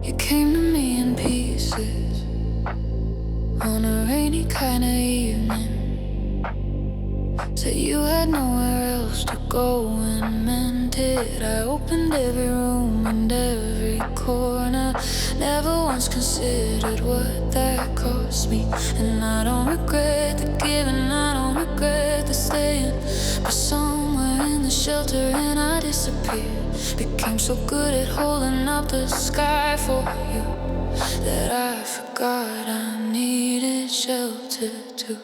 You came to me in pieces on a rainy kind of evening. Said you had nowhere else to go and meant it. I opened every room and every corner. Never once considered what that cost me. And I don't regret the giving, I don't regret the staying. But somewhere in the shelter and I disappeared. Became so good at holding up the sky for you that I forgot I needed shelter too.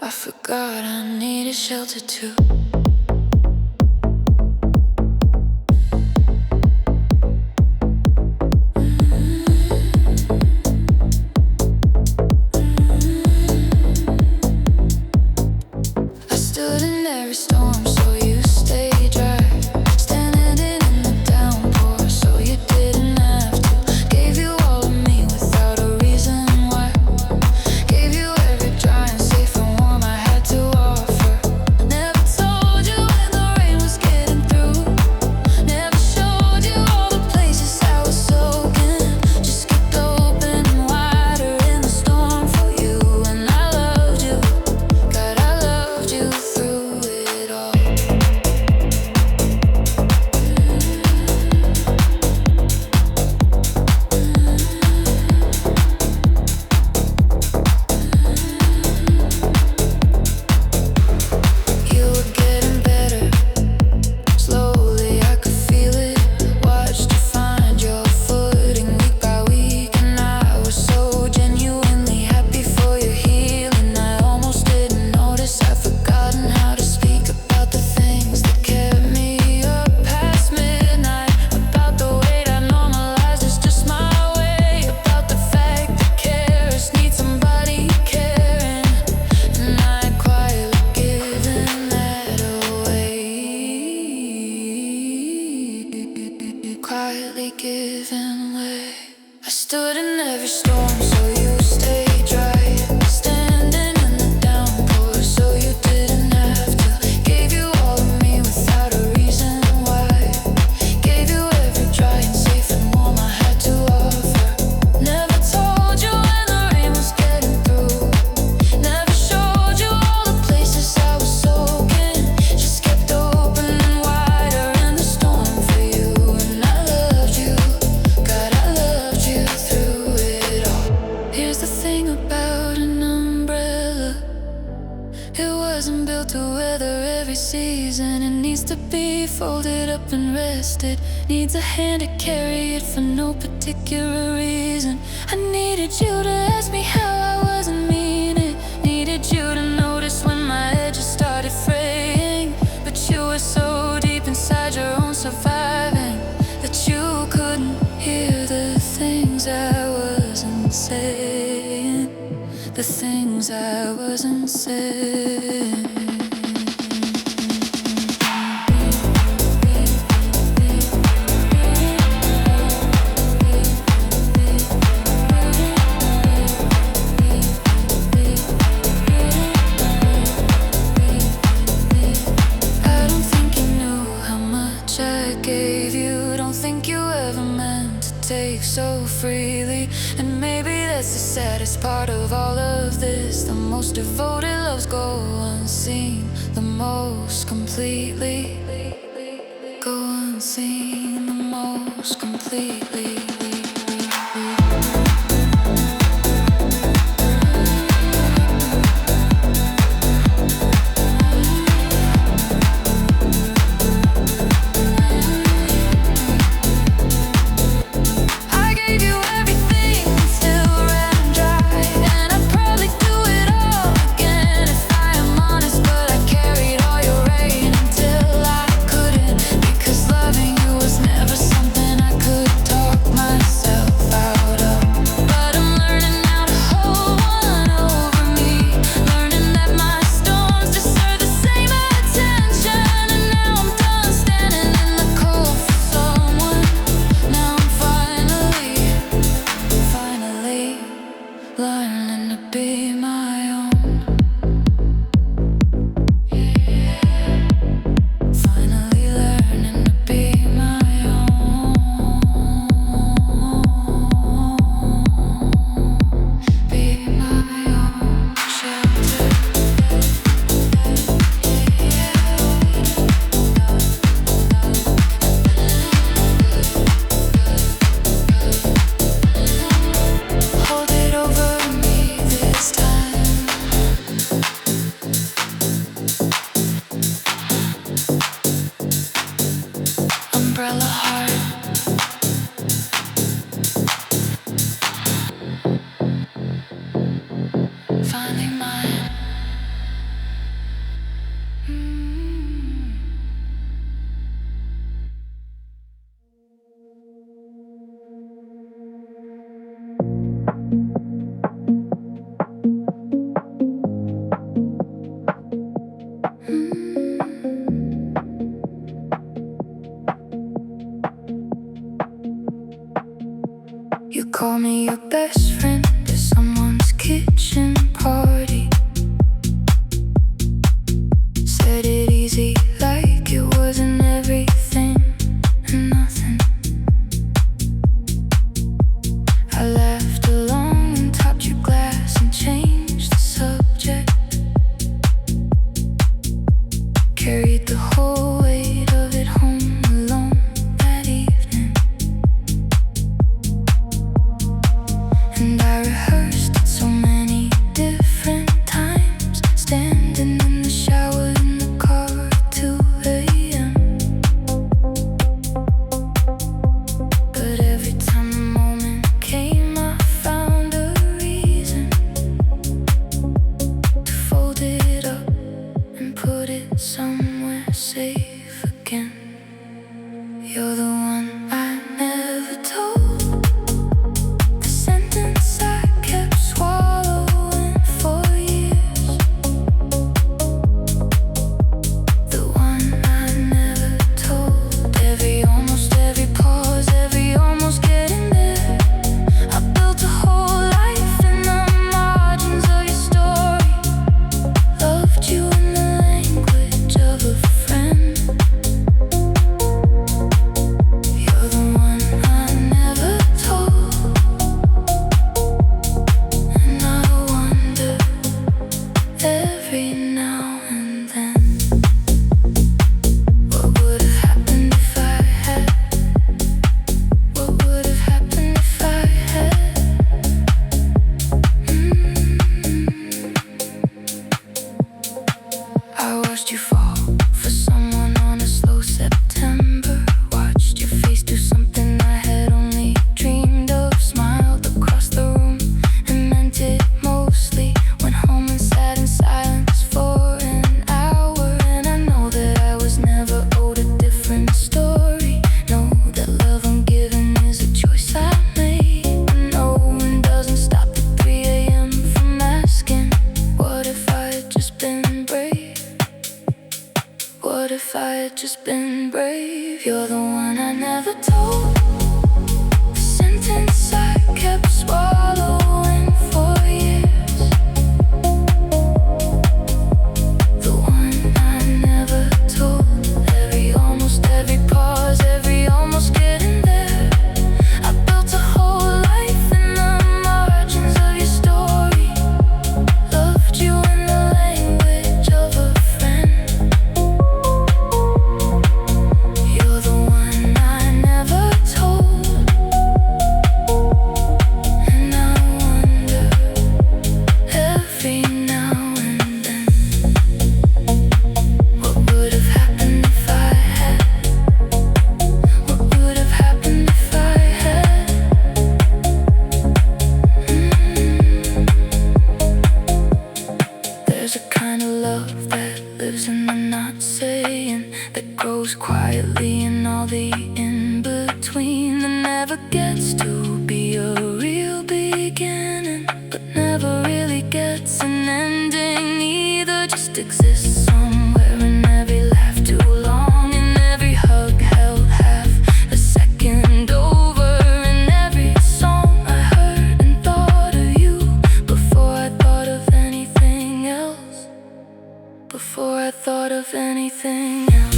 I forgot I needed shelter too. I stood in every storm so you stayed dry. Standing in the downpour so you didn't have to. Gave you all of me without a reason why. Gave you every dry and safe and warm I had to offer. Never told you when the rain was getting through. Never showed you all the places I was soaking. Just kept opening wider in the storm for you. And I loved you, God, I loved you through it all. You were getting better, slowly I could feel it. Watched you find your footing week by week. And I was so genuinely happy for your healing. I almost didn't notice I'd forgotten how to speak about the things that kept me up past midnight. About the weight I normalized, it's just my way. About the fact that carers need somebody caring. And I quietly given that away. Quietly given way. I stood in every storm so you stayed dry. Standing in the downpour so you didn't have to. Gave you all of me without a reason why. Gave you every dry and safe and warm I had to offer. Never told you when the rain was getting through. Never showed you all the places I was soaking. Just kept opening wider in the storm for you. And I loved you, God, I loved you through it all. Here's the thing about an umbrella. It wasn't built to weather every season. It needs to be folded up and rested. Needs a hand to carry it for no particular reason. I needed you to ask me how I wasn't mean it. Needed you to notice when my edges started fraying. But you were so deep inside your own surviving that you couldn't hear the things I wasn't saying. The things I wasn't saying. I don't think you knew how much I gave you. Don't think you ever meant to take so freely. And maybe that's the saddest part of all of this. The most devoted loves go unseen the most completely. Go unseen the most completely. I gave you everything, still ran dry. And I'd probably do it all again if I am honest. But I carried all your rain until I couldn't. Because loving you was never something I could talk Call me your best friend at someone's kitchen party. Said it easy like it wasn't everything and nothing. I laughed along and topped your glass and changed the subject. Carried the whole weight of it home alone that evening. And I rehearsed it so many different times, standing in the shower in the car at 2 a.m. But every time the moment came, I found a reason to fold it up and put it somewhere safe again. You're the one I never told, the sentence I kept swallowing for years, the one I never told. Almost every pause, every almost getting there. I built a whole life in the margins of your story. Loved you in the language of a friend. You're the one I never told, and I wonder every now and then, what would have happened if I had? What would have happened if I had? I watched you fall for someone on a slow September. Watched your face do something I had only dreamed of. Smiled across the room and meant it mostly. Went home and sat in silence for an hour. And I know that I was never owed a different story. Know that love I'm giving is a choice I made. But no one doesn't stop at 3 a.m. from asking, what if I had just been brave? What if I had just been brave? You're the one I never told, the sentence I kept swallowing for years, the one I never told. Almost every pause, every almost getting there. I built a whole life in the margins of your story. Loved you in the language of a friend. You're the one I never told, and I wonder every now and then, what would have happened if I had? What would have happened if I had? There's a kind of love that lives in the not saying, that grows quietly in all the in-between, that never gets to be a real beginning, but never really gets an ending either. Just exists somewhere in every laugh too long, in every hug held half a second over, in every song I heard and thought of you before I thought of anything else. Before I thought of anything else.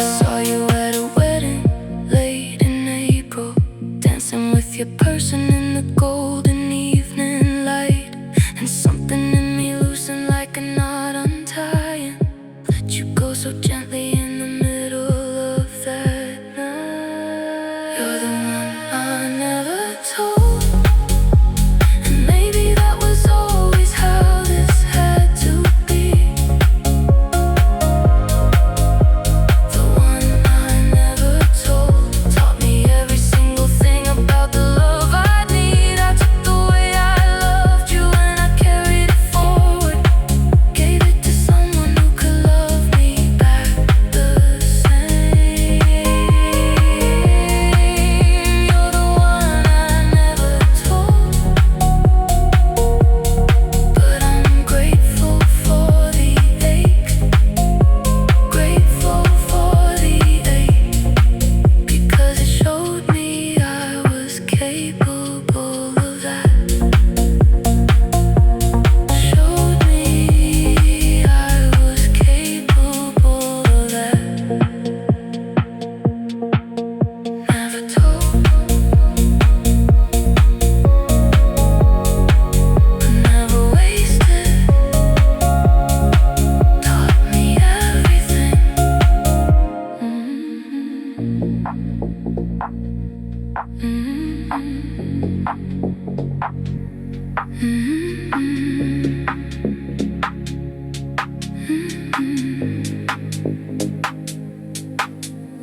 I saw you at a wedding late in April, dancing with your person in the golden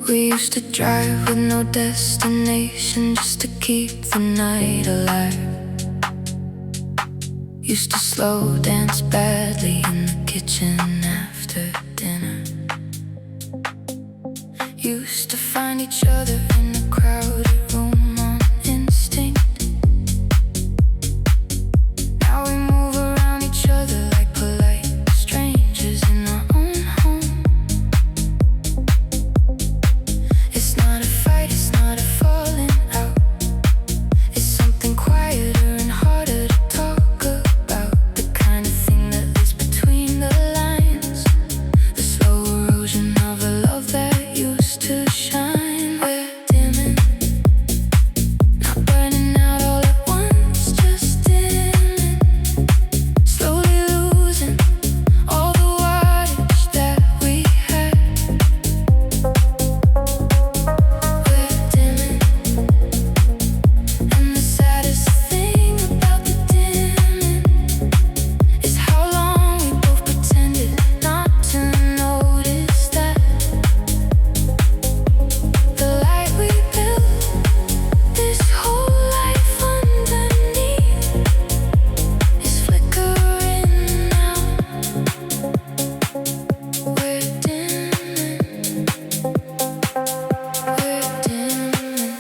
We used to drive with no destination just to keep the night alive. Used to slow dance badly in the kitchen after dinner. Used to find each other in a crowded room on instinct. Now we move around each other like polite strangers in our own home. It's not a fight, it's not a falling out. It's something quieter and harder to talk about. The kind of thing that lives between the lines. The slow erosion of a love that used to shine. We're dimming, not burning out all at once, just dimming. Slowly losing all the wattage that we had. We're dimming, and the saddest thing about the dimming is how long we both pretended not to notice that the light we built this whole life underneath is flickering now. We're dimming, we're dimming.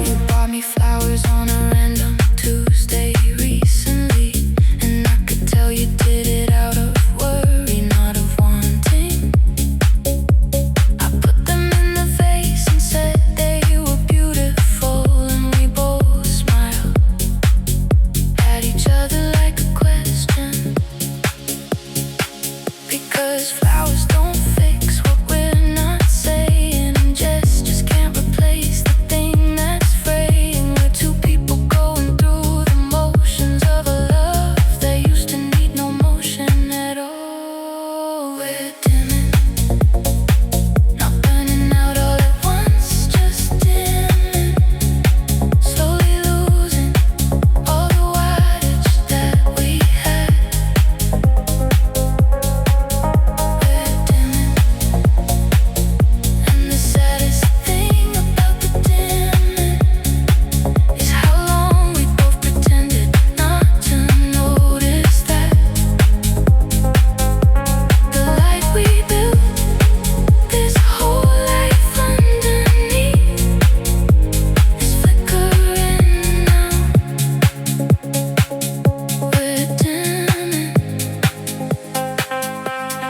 You bought me flowers on a random Tuesday recently, and I could tell you did it out of worry, not of wanting. I put them in the vase and said they were beautiful, and we both smiled at each other like a question. Because flowers don't fix what we're not saying, and gestures can't replace the thing that's fraying. We're two people going through the motions of a love that used to need no motion at all. We're dimming, not burning out all at once, just dimming. Slowly losing all the wattage that we had. We're dimming, and the saddest thing about the dimming is how long we both pretended not to notice that the light we built this whole life underneath is flickering now. We're dimming,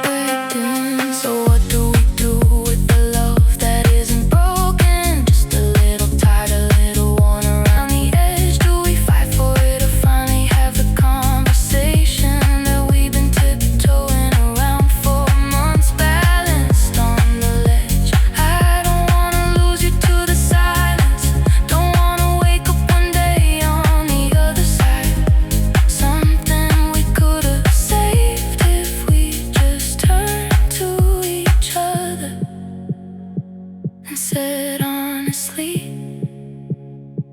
we're dimming. So what do we do with the love that isn't broken? Just a little tired, a little worn around the edge. Do we fight for it or finally have the conversation that we've been tiptoeing around for months, balanced on the ledge? I don't wanna lose you to the silence. Don't wanna wake up one day on the other side. Something we could have saved if we just turned to each other and said honestly,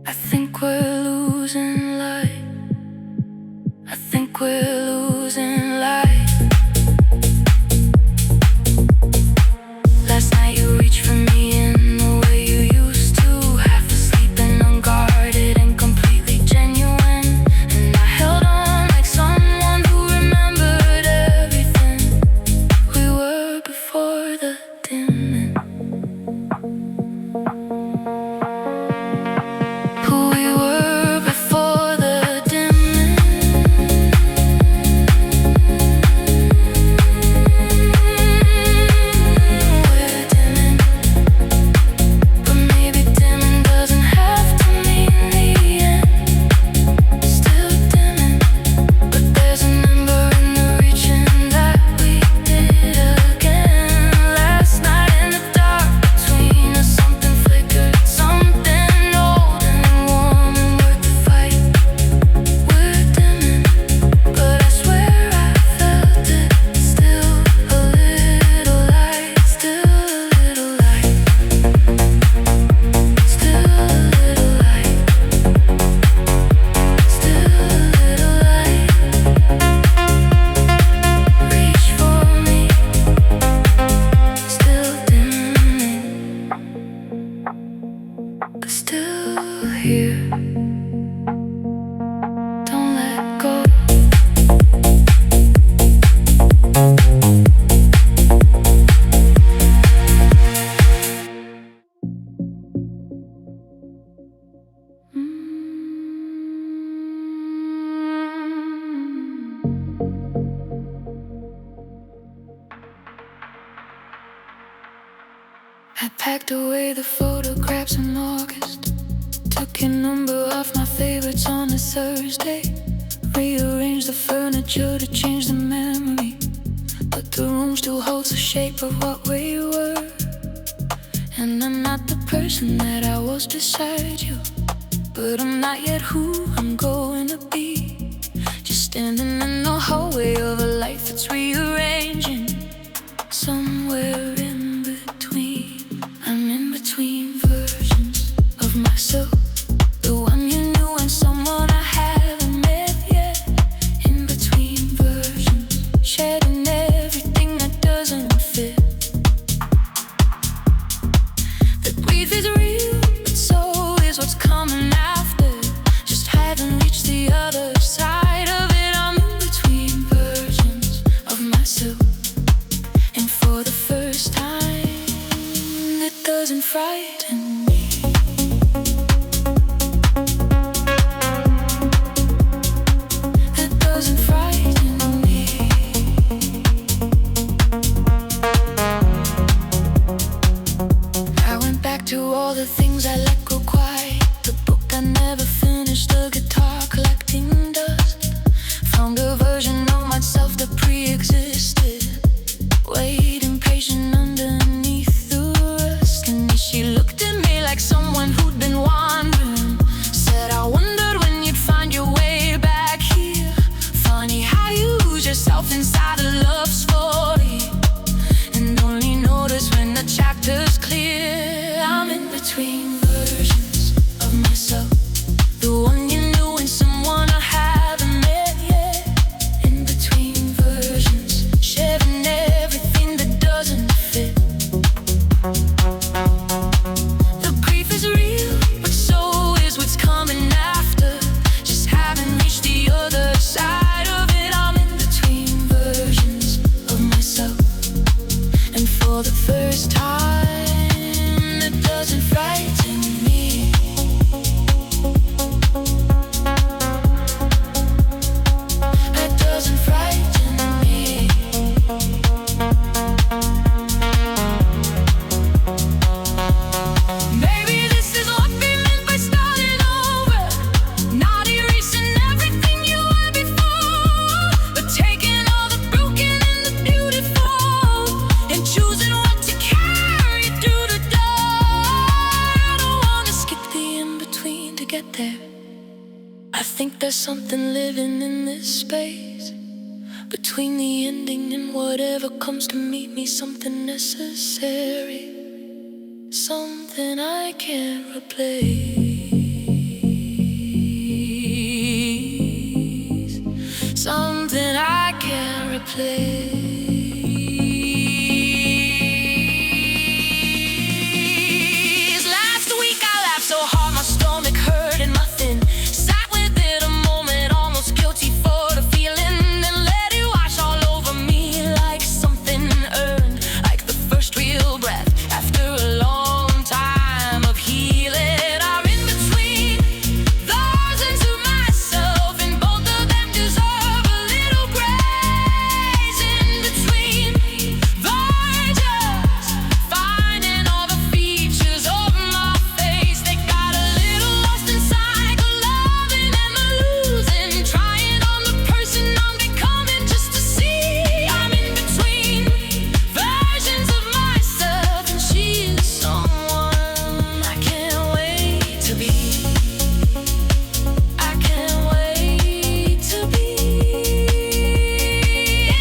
I think we're losing light. I think we're losing light. Last night you reached for me in the way you used to, half asleep and unguarded and completely genuine. And I held on like someone who remembered everything we were before the dimming. Who we were before the dimming. Packed away the photographs in August. Took a number of my favorites on a Thursday. Rearranged the furniture to change the memory, but the room still holds the shape of what we were. And I'm not the person that I was beside you, but I'm not yet who I'm going to be. Just standing in the hallway of a life that's rearranging. Somewhere in between, I'm in between versions of myself. The one you knew and someone I haven't met yet. In between versions, shedding everything that doesn't fit. The grief is real, but so is what's coming after. Just haven't reached the other side of it. I'm in between versions of myself, and for the first time, it doesn't frighten me. It doesn't frighten me. I went back to all the things I let go quiet. The book I never finished, the guitar collecting dust. Found a version of myself that pre-existed, waiting patient underneath the rust. And she looked at me like someone who'd been wandering. Said, I wondered when you'd find your way back here. Funny how you lose yourself inside a love story, and only notice when the chapter's clear. I'm in between versions of myself. The one you knew and someone I haven't met yet. In between versions, sharing everything that doesn't fit. The grief is real, but so is what's coming after. Just haven't reached the other side of it. I'm in between versions of myself, and for the first time, it doesn't frighten me. It doesn't frighten me. Maybe this is what we meant by starting over. Not erasing everything you were before, but taking all the broken and the beautiful, and choosing what to carry through the door. I don't wanna skip the in-between to get there. I think there's something living in this space, between the ending and whatever comes to meet me. Something necessary, something I can't replace, something I can't replace. Last week I laughed so hard my stomach hurt and nothing. Sat with it a moment, almost guilty for the feeling, and let it wash all over me like something earned, like the first real breath after a long time of healing. I'm in between versions of myself, and both of them deserve a little grace. In between versions, finding all the features of my face. They got a little lost inside the loving and the losing, trying on the person I'm becoming just to see. I'm in between versions of myself, and she is someone I can't wait to be. I can't wait to be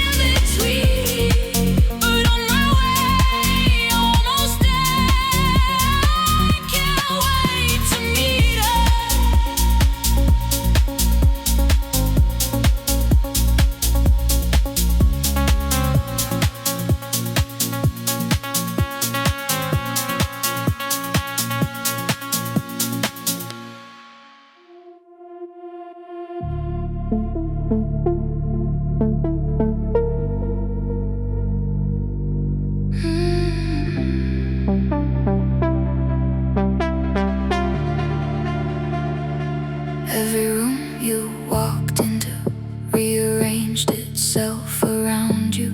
in between, but on my way, almost there. I can't wait to meet her. Every room you walked into rearranged itself around you.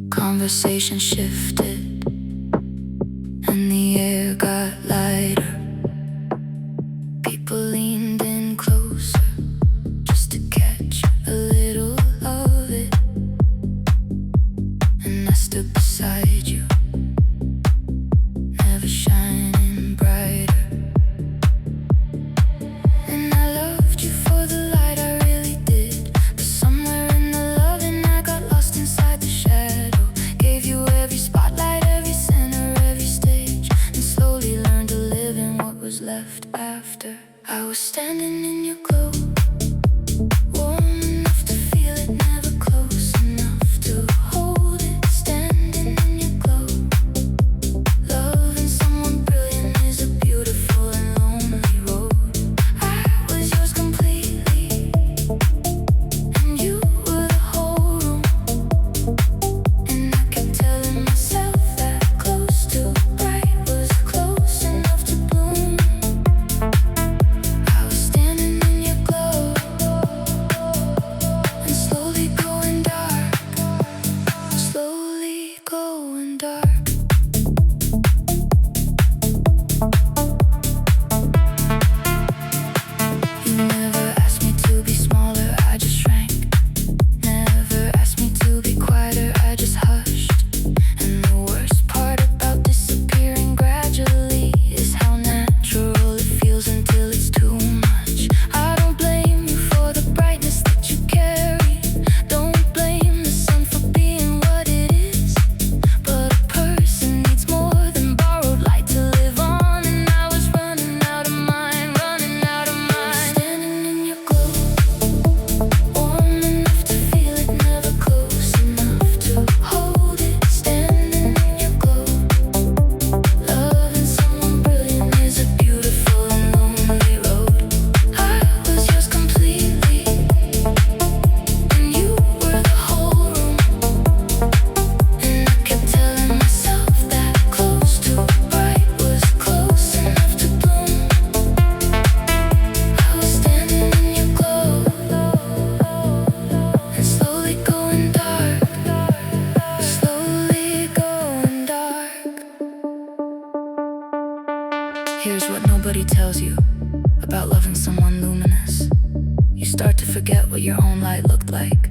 Conversation shifted, in your glow, warm enough to feel it, never close enough to hold it. Standing in your glow, loving someone brilliant is a beautiful and lonely road. I was yours completely, and you were the whole room. And I kept telling myself that close to bright was close enough to bloom. I was standing in your glow and slowly going dark, slowly going dark. You never asked me to be smaller, I just shrank. Never asked me to be quieter, I just hushed. And the worst part about disappearing gradually is how natural it feels until it's too much. I don't blame you for the brightness that you carry. Don't blame the sun for being what it is. But a person needs more than borrowed light to live on. And I was running out of mine, running out of mine. Standing in your glow, warm enough to feel it, never close enough to hold it. Standing in your glow, loving someone brilliant is a beautiful and lonely road. I was yours completely, and you were the whole room. And I kept telling myself that close to bright was close enough to bloom. I was standing in your glow and slowly going dark, slowly going dark. Here's what nobody tells you about loving someone luminous. You start to forget what your own light looked like.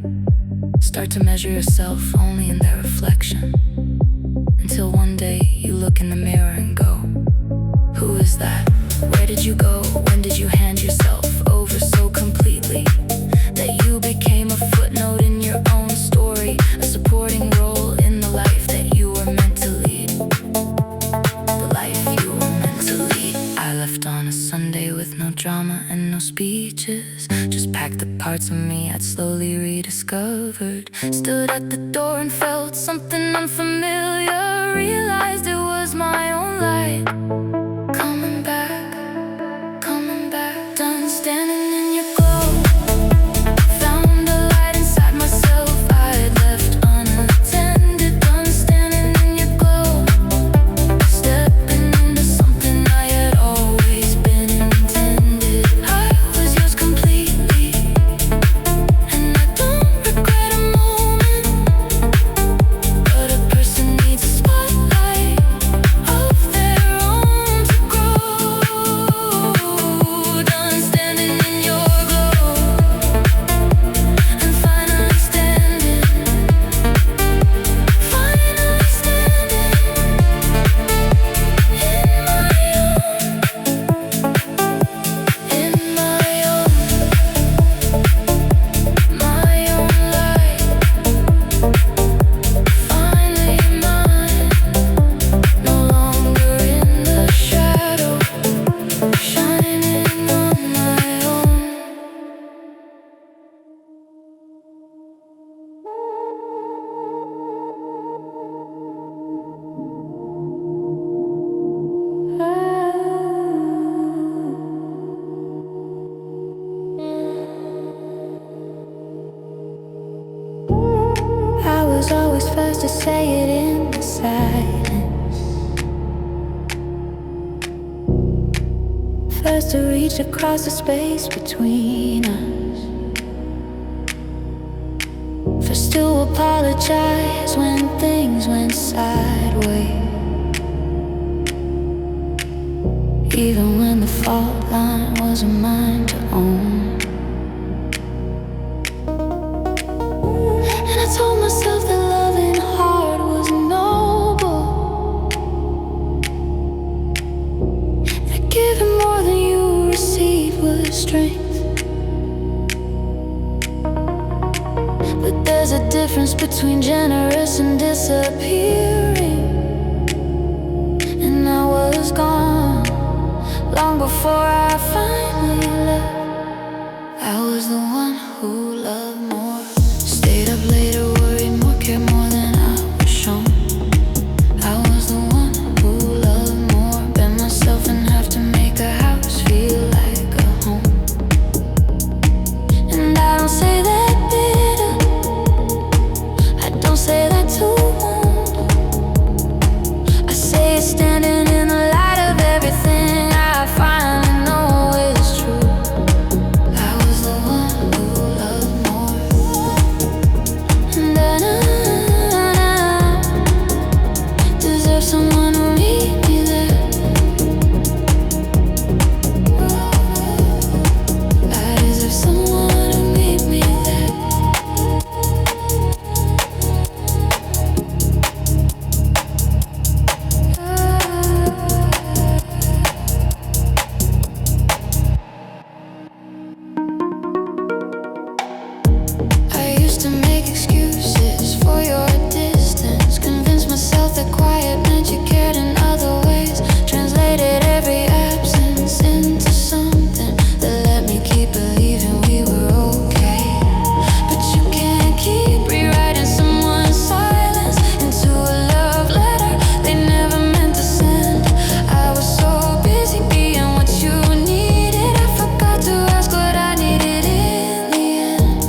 Start to measure yourself only in their reflection. Until one day you look in the mirror and go, who is that? Where did you go? When did you hand yourself over so completely that you became a footnote in your own story, a supporting role in the life that you were meant to lead? The life you were meant to lead. I left on a Sunday with no drama and no speeches. Just packed the parts of me I'd slowly rediscovered. Stood at the door and felt something unfamiliar. Realized it was my own light coming back, coming back. Done standing in your glow, found a light inside myself I had left unattended. Done standing in your glow, stepping into something I had always been intended. I was yours completely, and I don't regret a moment. But a person needs a spotlight of their own to grow. Done standing in your glow, and finally standing, finally standing in my own light. Finally mine, no longer in the shadow, shining on my own. I was always first to say it in the silence, first to reach across the space between us, first to apologize when things went sideways, even when the fault line wasn't mine to own. And I told myself that loving hard was noble, that giving more than you received was strength. But there's a difference between generous and disappearing. And I was gone long before I finally left. make excuses for your distance. Convinced myself that quiet meant you cared in other ways. Translated every absence into something that let me keep believing we were okay. But you can't keep rewriting someone's silence into a love letter they never meant to send. I was so busy being what you needed, I forgot to ask what I needed in the end.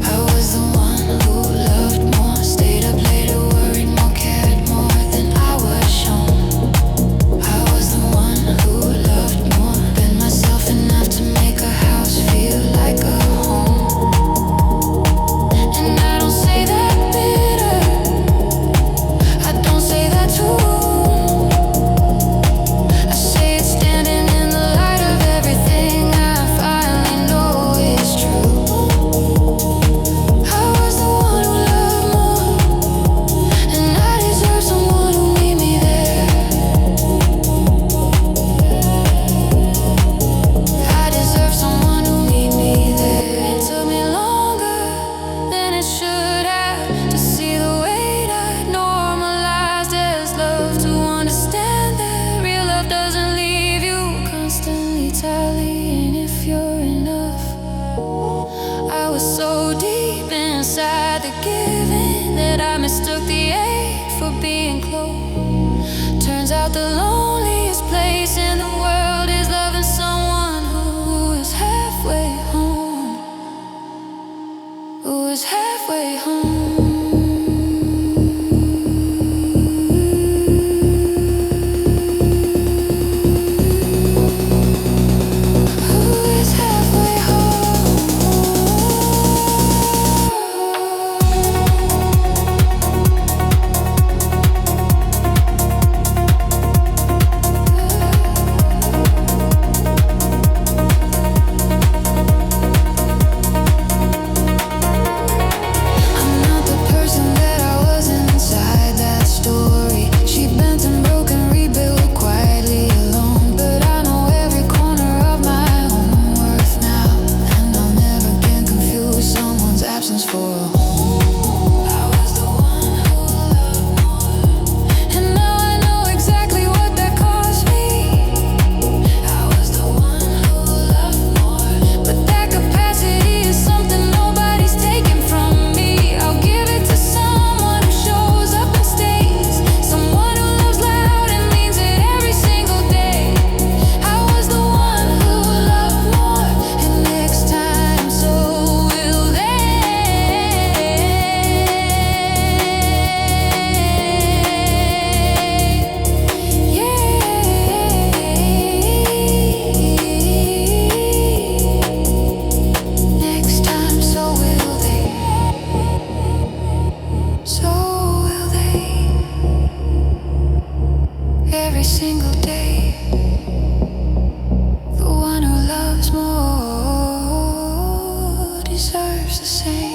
I was the one who loved more, stayed up later, worried more, cared more than I was shown. I was the one who loved more, bent myself enough to make a house feel like a home. And I don't say that bitter, I don't say that too. I say it's standing in the light of everything I finally know is true. I was the one who loved more, and I deserve someone who meet me there. I deserve someone who meet me there. It took me longer than it should have to see the weight I normalized as love, to understand that real love doesn't leave you constantly tallying if you're enough. I was so deep inside the giving that I mistook the ache for being close. Turns out the loneliest place in the world is loving someone who is halfway home, who is halfway home. Who is halfway home? I'm not the person that I was inside that story. She bent and broke and rebuilt quietly alone. But I know every corner of my own worth now, and I'll never get confused someone's absence for a home. I was the one who loved more, and now I know exactly what that cost me. I was the one who loved more, but that capacity is something nobody's taking from me. I'll give it to someone who shows up and stays, someone who loves loud and means it every single day. I was the one who loved more, and next time so will they. Next time so will they. So will they. Every single day, the one who loves more deserves the same.